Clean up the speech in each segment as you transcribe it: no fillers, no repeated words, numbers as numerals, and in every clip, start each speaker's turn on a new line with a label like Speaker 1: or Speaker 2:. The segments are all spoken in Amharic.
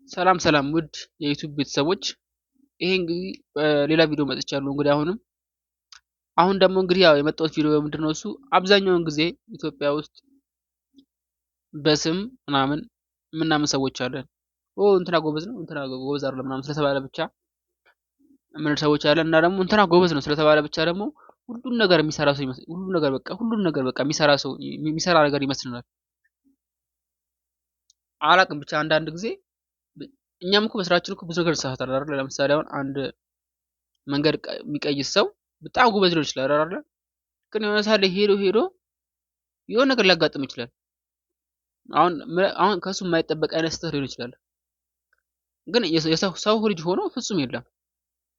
Speaker 1: ሰላም ሰላም ውድ የዩቲዩብ ቤተሰቦች፣ ይሄ እንግዲህ በሌላ ቪዲዮ መጥቻለሁ። እንግዲህ አሁን ደግሞ እንግዲህ ያው የመጣሁት ቪዲዮ ምንድነው እሱ አብዛኛውን ጊዜ ኢትዮጵያ ውስጥ በስም ምናምን የምናምን ሰዎች አለን። እንትና ጎበዝ ነው እንትና ጎበዝ አይደለም ምናምን ስለተባለ ብቻ ምን ሰዎች አለን እና ደግሞ እንትና ጎበዝ ነው ስለተባለ ብቻ ደግሞ ሁሉን ነገር የሚሰራ ሰው ይመስል ሁሉን ነገር በቃ የሚሰራ ሰው የሚሰራ ነገር ይመስልናል። አላቅም ብቻ አንዳንድ ጊዜ እኛም እኮ በስራችን እኮ ብዙ ነገር እንሳሳታለን አይደል? ለምሳሌ አሁን አንድ መንገድ የሚቀይስ ሰው በጣም ጎበዝ ሊሆን ይችላል አይደል? ግን የሆነ ሰዓት ላይ ሄዶ የሆነ ነገር ሊያጋጥም ይችላል። አሁን ከሱ የማይጠበቅ አይነት ስህተት ሊሆን ይችላል። ግን የሰው ልጅ ሆኖ ፍጹም የለም።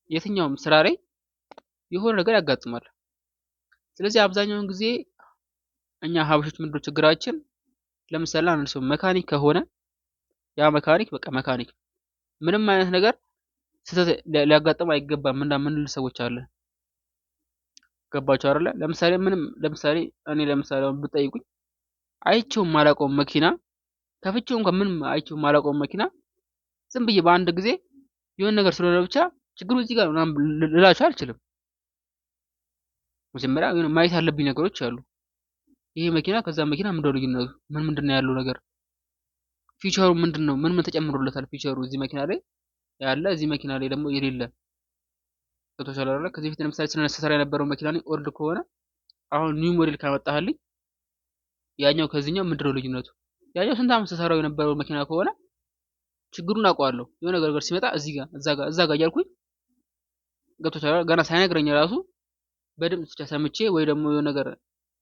Speaker 1: የትኛውም ስራ ላይ የሆነ ነገር ያጋጥማል። ስለዚህ አብዛኛውን ጊዜ እኛ ሀበሾች ምንድነው ችግራችን? ለምሳሌ አንድ ሰው መካኒክ ከሆነ ያ መካኒክ በቃ መካኒክ ምንም አይነት ነገር ስህተት ሊያጋጥም አይገባም ምንል ሰዎች አለን። ገባችሁ አይደለ? ለምሳሌ እኔ አሁን ብትጠይቁኝ አይቼው የማላውቀውን መኪና ከፍቼው እንኳን ምንም አይቼው የማላውቀውን መኪና ዝም ብዬ በአንድ ጊዜ የሆነ ነገር ስለሆነ ብቻ ችግሩ እዚህ ጋር ምናምን ልላችሁ አልችልም። መጀመሪያ የሆነ ማየት ያለብኝ ነገሮች አሉ። ይሄ መኪና ከዛ መኪና ምንድነው ልዩነቱ? ምንድነው ያለው ነገር? ፊቸሩ ምንድነው? ምን ተጨምሮለታል? ፊቸሩ እዚህ መኪና ላይ ያለ እዚህ መኪና ላይ ደግሞ የሌለ ገብቶሻል አይደለ? ከዚህ በፊት ለምሳሌ ስነሰራ የነበረው መኪና ላይ ኦልድ ከሆነ አሁን ኒው ሞዴል ካመጣህልኝ ያኛው ከዚህኛው ምንድነው ልዩነቱ? ያኛው ስንት ዓመት ተሰራው የነበረው መኪና ከሆነ ችግሩን አውቀዋለሁ። የሆነ ነገር ሲመጣ እዚህ ጋር እዛ ጋር እያልኩኝ ገብቶሻል። ገና ሳይነግረኝ ራሱ በድምጽ ብቻ ሰምቼ ወይ ደግሞ የሆነ ነገር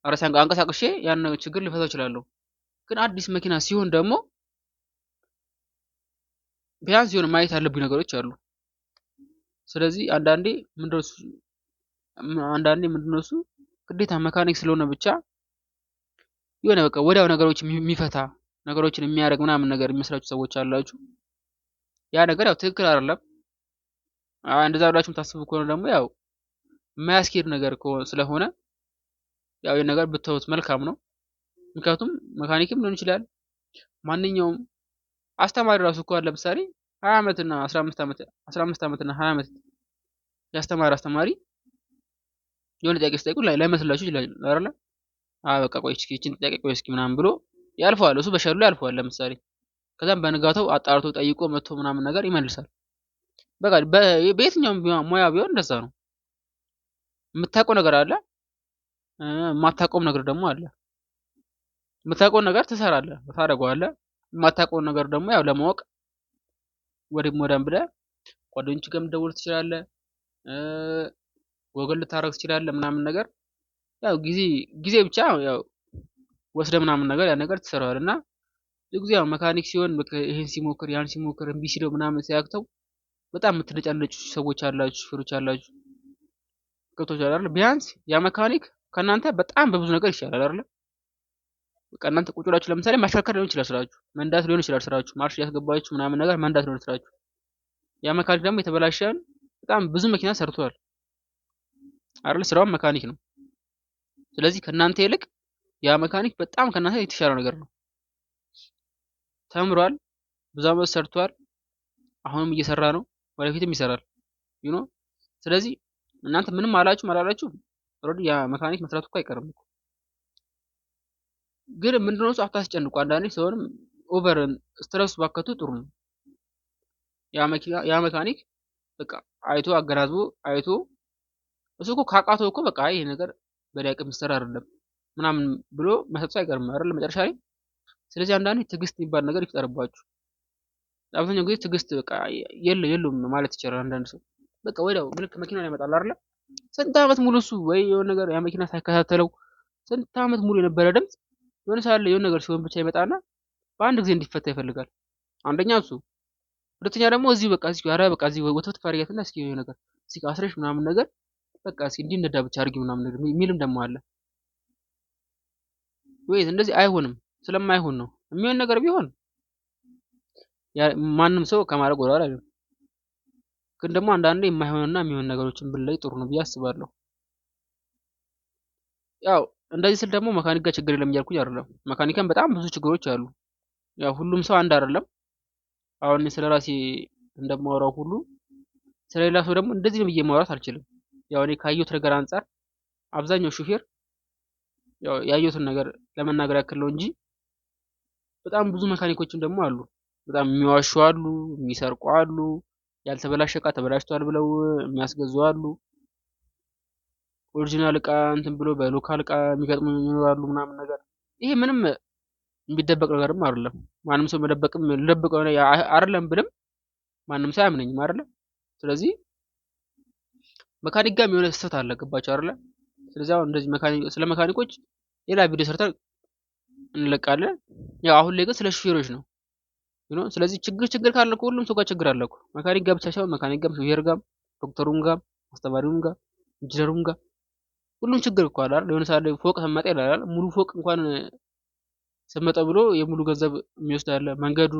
Speaker 1: ራሴን አንቀሳቅሼ ያን ችግር ልፈታው እችላለሁ። ግን አዲስ መኪና ሲሆን ደግሞ ቢያንስ የሆነ ማየት ያለብኝ ነገሮች አሉ። ስለዚህ ምንድነው እሱ ግዴታ መካኒክ ስለሆነ ብቻ የሆነ በቃ ወዲያው ነገሮች የሚፈታ ነገሮችን የሚያደርግ ምናምን ነገር የሚመስላችሁ ሰዎች አላችሁ። ያ ነገር ያው ትክክል አይደለም። እንደዛ ብላችሁ የምታስቡ ከሆነ ደግሞ ያው የማያስኬድ ነገር ስለሆነ ያው ይሄን ነገር ብትተውት መልካም ነው። ምክንያቱም መካኒክም ሊሆን ይችላል ማንኛውም አስተማሪ ራሱ እኮ ለምሳሌ 20 ዓመት እና 15 ዓመት እና 20 ዓመት ያስተማረ አስተማሪ የሆነ ጥያቄ ሲጠይቁ ላይመስላችሁ ይችላል አይደል? በቃ ቆይ እስኪ እቺን ጥያቄ ቆይ እስኪ ምናምን ብሎ ያልፈዋል። እሱ በሸሉ ያልፈዋል ለምሳሌ። ከዛም በንጋታው አጣርቶ ጠይቆ መጥቶ ምናምን ነገር ይመልሳል። በቃ በየትኛውም ሙያ ቢሆን እንደዛ ነው። የምታውቀው ነገር አለ፣ የማታውቀውም ነገር ደግሞ አለ። የምታውቀውን ነገር ትሰራለህ፣ ታደርገዋለህ። የማታውቀውን ነገር ደግሞ ያው ለማወቅ ወደም ብለህ ጓደኞች ጋር ልትደውል ትችላለህ፣ ጎግል ልታደርግ ትችላለህ ምናምን ነገር ያው ጊዜ ብቻ ያው ወስደህ ምናምን ነገር ያ ነገር ትሰራዋለህ። እና ብዙ ጊዜ ያው መካኒክ ሲሆን ይሄን ሲሞክር ያን ሲሞክር እምቢ ሲለው ምናምን ሲያቅተው በጣም የምትነጫነጩ ሰዎች አላችሁ፣ ሹፌሮች አላችሁ። ገብቶሻል አይደል? ቢያንስ ያ መካኒክ ከእናንተ በጣም በብዙ ነገር ይሻላል አይደል? በቃ እናንተ ቁጭ ብላችሁ ለምሳሌ ማሽከርከር ሊሆን ይችላል ስራችሁ፣ መንዳት ሊሆን ይችላል ስራችሁ፣ ማርሽ ያስገባችሁ ምናምን ነገር መንዳት ሊሆን ስራችሁ። ያ መካኒክ ደግሞ የተበላሸን በጣም ብዙ መኪና ሰርቷል አይደል? ስራውን መካኒክ ነው። ስለዚህ ከእናንተ ይልቅ ያ መካኒክ በጣም ከእናንተ የተሻለው ነገር ነው። ተምሯል፣ ብዙ ዓመት ሰርቷል፣ አሁንም እየሰራ ነው፣ ወደፊትም ይሰራል። ስለዚህ እናንተ ምንም አላላችሁ ኦልሬዲ ያ መካኒክ መስራቱ እኮ አይቀርም እኮ። ግን ምንድነው እሱ አታስጨንቁ። አንዳንዴ ሰውንም ኦቨር ስትረስ ባከቱ ጥሩ ነው። ያ መካኒክ በቃ አይቶ አገናዝቦ አይቶ እሱ እኮ ካቃተው እኮ በቃ ይሄ ነገር በዳይቅ የሚሰራ አይደለም ምናምን ብሎ መሰጥቶ አይቀርም አይደል መጨረሻ ላይ። ስለዚህ አንዳንዴ ትዕግስት የሚባል ነገር ይፍጠርባችሁ። አብዛኛው ጊዜ ትዕግስት በቃ የለውም ማለት ይቻላል። አንዳንድ ሰው በቃ ወዲያው ልክ መኪናውን ያመጣል አይደል? ስንት ዓመት ሙሉ እሱ ወይ የሆነ ነገር ያ መኪና ሳይከታተለው ስንት ዓመት ሙሉ የነበረ ድምፅ የሆነ ሰዓት ላይ የሆነ ነገር ሲሆን ብቻ ይመጣና በአንድ ጊዜ እንዲፈታ ይፈልጋል። አንደኛ እሱ፣ ሁለተኛ ደግሞ እዚሁ በቃ እዚሁ ወተት ፋሪያትና እስኪ የሆነ ነገር እስኪ አስረሽ ምናምን ነገር በቃ እስኪ እንዲነዳ ብቻ አድርጊ ምናምን ነገር የሚልም ደግሞ አለ። ወይ እንደዚህ አይሆንም። ስለማይሆን ነው። የሚሆን ነገር ቢሆን ማንም ሰው ከማድረግ ወደ ኋላ አይልም። ግን ደግሞ አንዳንዴ የማይሆንና የሚሆን ነገሮችን ብንለይ ጥሩ ነው ብዬ አስባለሁ። ያው እንደዚህ ስል ደግሞ መካኒክ ጋር ችግር የለም እያልኩኝ አይደለም። መካኒካም በጣም ብዙ ችግሮች አሉ። ያው ሁሉም ሰው አንድ አይደለም። አሁን እኔ ስለራሴ እንደማወራው ሁሉ ስለሌላ ሰው ደግሞ እንደዚህ ነው ብዬ ማውራት አልችልም። ያው እኔ ካየሁት ነገር አንፃር አብዛኛው ሹፌር ያው ያየሁትን ነገር ለመናገር ያክል ነው እንጂ በጣም ብዙ መካኒኮችም ደግሞ አሉ። በጣም የሚዋሹ አሉ፣ የሚሰርቁ አሉ፣ ያልተበላሸ እቃ ተበላሽቷል ብለው የሚያስገዙ አሉ። ኦሪጂናል እቃ እንትን ብሎ በሎካል እቃ የሚገጥሙ ይኖራሉ ምናምን ነገር። ይሄ ምንም የሚደበቅ ነገርም አይደለም። ማንም ሰው መደበቅም ልደብቀው አይደለም ብልም ማንም ሰው አያምነኝም አይደለ? ስለዚህ መካኒክ ጋር የሆነ ስህተት አለ። ገባችሁ አይደለ? ስለዚህ አሁን እንደዚህ ስለ መካኒኮች ሌላ ቪዲዮ ሰርተን እንለቃለን። ያው አሁን ላይ ግን ስለ ሹፌሮች ነው። ስለዚህ ችግር ካለ እኮ ሁሉም ሰው ጋር ችግር አለ እኮ። መካኒክ ጋር ብቻ ሳይሆን መካኒክ ጋር፣ ሹፌር ጋር፣ ዶክተሩም ጋር፣ አስተማሪውም ጋር፣ ኢንጂነሩም ጋር ሁሉም ችግር እኮ አለ አይደል? የሆነ ሰዓት ላይ ፎቅ ሰመጠ ይላል። ሙሉ ፎቅ እንኳን ሰመጠ ብሎ የሙሉ ገንዘብ የሚወስድ አለ። መንገዱ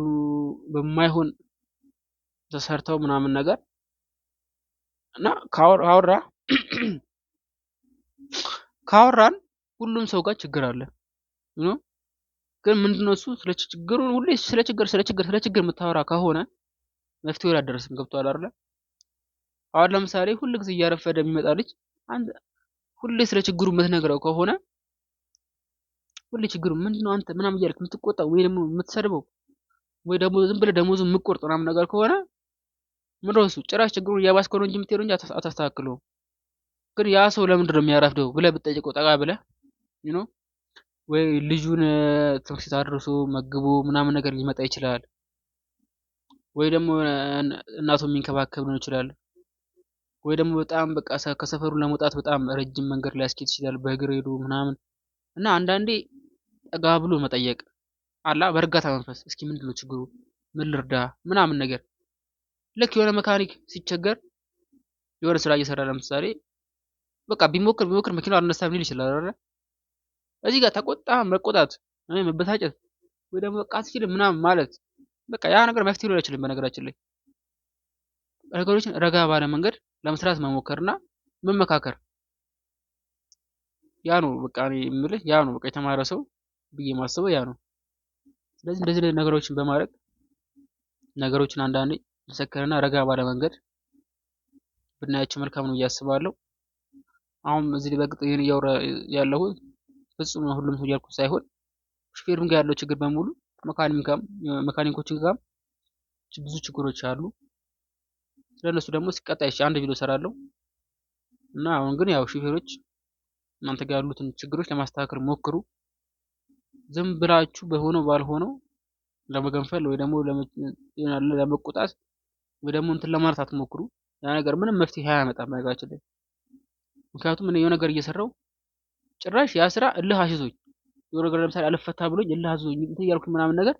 Speaker 1: በማይሆን ተሰርተው ምናምን ነገር እና ካወራን ሁሉም ሰው ጋር ችግር አለ። ግን ምንድነው እሱ ስለ ችግሩ ሁሌ ስለ ችግር የምታወራ ከሆነ መፍትሄው ላይ አደረስም። ገብቶሃል አይደል? አሁን ለምሳሌ ሁሉ ጊዜ እያረፈደ የሚመጣ ልጅ አንድ ሁሌ ስለ ችግሩ የምትነግረው ከሆነ ሁሌ ችግሩ ምንድነው አንተ ምናምን እያልክ የምትቆጣው ወይ ደግሞ የምትሰድበው ወይ ደግሞ ዝም ብለህ ደሞዙን የምትቆርጥ ምናምን ነገር ከሆነ ምንድነው እሱ ጭራሽ ችግሩን እያባስከው ነው እንጂ የምትሄደው እንጂ አታስተካክለውም። ግን ያ ሰው ለምንድን ነው የሚያረፍደው ብለህ ብትጠይቀው ጠጋ ብለህ ወይ ልጁን ትምህርት ቤት አድርሶ መግቦ ምናምን ነገር ሊመጣ ይችላል። ወይ ደግሞ እናቱ የሚንከባከብ ሊሆን ይችላል። ወይ ደግሞ በጣም በቃ ከሰፈሩ ለመውጣት በጣም ረጅም መንገድ ሊያስኬድ ይችላል በእግር ሄዶ ምናምን እና አንዳንዴ ጠጋ ብሎ መጠየቅ አላ በእርጋታ መንፈስ እስኪ ምንድነው ችግሩ ምን ልርዳ ምናምን ነገር ልክ የሆነ መካኒክ ሲቸገር የሆነ ስራ እየሰራ ለምሳሌ በቃ ቢሞክር መኪናው አልነሳም ሊል ይችላል አይደል? እዚህ ጋር ተቆጣ መቆጣት መበሳጨት ወይ ደግሞ በቃ አትችልም ምናምን ማለት በቃ ያ ነገር መፍትሄ ሊሆን አይችልም። በነገራችን ላይ ነገሮችን ረጋ ባለ መንገድ ለመስራት መሞከርና መመካከር ያ ነው በቃ እኔ የምልህ ያ ነው በቃ የተማረ ሰው ብዬ ማስበው ያ ነው። ስለዚህ እንደዚህ ነገሮችን በማድረግ ነገሮችን አንዳንዴ ተሰከረና ረጋ ባለ መንገድ ብናያቸው መልካም ነው ብዬ አስባለሁ። አሁን እዚህ ላይ በግጥ ይሄን እያወራ ያለሁት ፍጹም ሁሉም ሰው እያልኩት ሳይሆን ሹፌርም ጋር ያለው ችግር በሙሉ መካኒኮችን ጋር ብዙ ችግሮች አሉ። ስለነሱ ደግሞ ሲቀጣይ አንድ ቪዲዮ ሰራለሁ እና አሁን ግን ያው ሹፌሮች እናንተ ጋር ያሉትን ችግሮች ለማስተካከል ሞክሩ። ዝም ብላችሁ በሆነው ባልሆነው ለመገንፈል ወይ ደግሞ ለመቆጣት ወይ ደግሞ እንትን ለማለት አትሞክሩ። ያ ነገር ምንም መፍትሄ አያመጣም ነገራችን ላይ። ምክንያቱም እኔ የሆነ ነገር እየሰራው ጭራሽ ያ ስራ እልህ አስይዞኝ የሆነ ነገር ለምሳሌ አልፈታ ብሎኝ እልህ አስይዞኝ እንትን እያልኩኝ ምናምን ነገር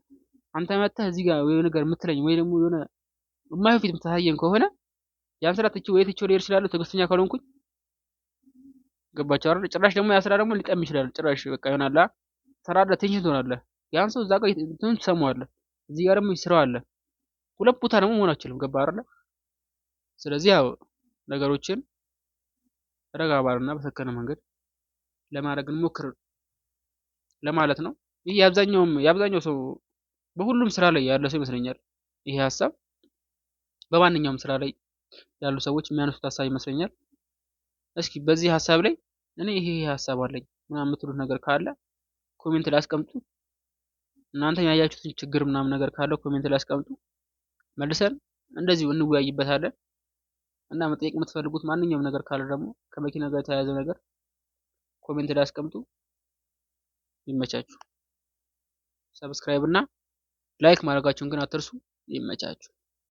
Speaker 1: አንተ መተህ እዚህ ጋር የሆነ ነገር የምትለኝ ወይ ደግሞ የሆነ የማይሆን ፊት የምታሳየኝ ከሆነ ያን ስራ ትቼው ልሄድ እችላለሁ ትዕግስተኛ ካልሆንኩኝ። ገባችሁ አይደል? ጭራሽ ደግሞ ያ ስራ ደግሞ ሊጠም ይችላል። ጭራሽ በቃ ይሆናል ተራዳ ቴንሽን ትሆናለህ። ያን ሰው እዛ ጋር እንትን ትሰማዋለህ፣ እዚህ ጋር ደግሞ ስራው አለ። ሁለት ቦታ ደግሞ መሆን አትችልም። ገባህ አይደል? ስለዚህ ያው ነገሮችን ረጋ ባለና በሰከነ መንገድ ለማድረግ እንሞክር ለማለት ነው። ይህ የአብዛኛው ሰው በሁሉም ስራ ላይ ያለ ሰው ይመስለኛል። ይሄ ሀሳብ በማንኛውም ስራ ላይ ያሉ ሰዎች የሚያነሱት ሀሳብ ይመስለኛል። እስኪ በዚህ ሀሳብ ላይ እኔ ይሄ ሀሳብ አለኝ ምናምን የምትሉት ነገር ካለ ኮሜንት ላይ አስቀምጡ። እናንተ ያያችሁትን ችግር ምናምን ነገር ካለ ኮሜንት ላይ አስቀምጡ። መልሰን እንደዚሁ እንወያይበታለን። እና መጠየቅ የምትፈልጉት ማንኛውም ነገር ካለ ደግሞ ከመኪና ጋር የተያያዘ ነገር ኮሜንት ላይ አስቀምጡ። ይመቻችሁ። ሰብስክራይብ እና ላይክ ማድረጋችሁን ግን አትርሱ። ይመቻችሁ።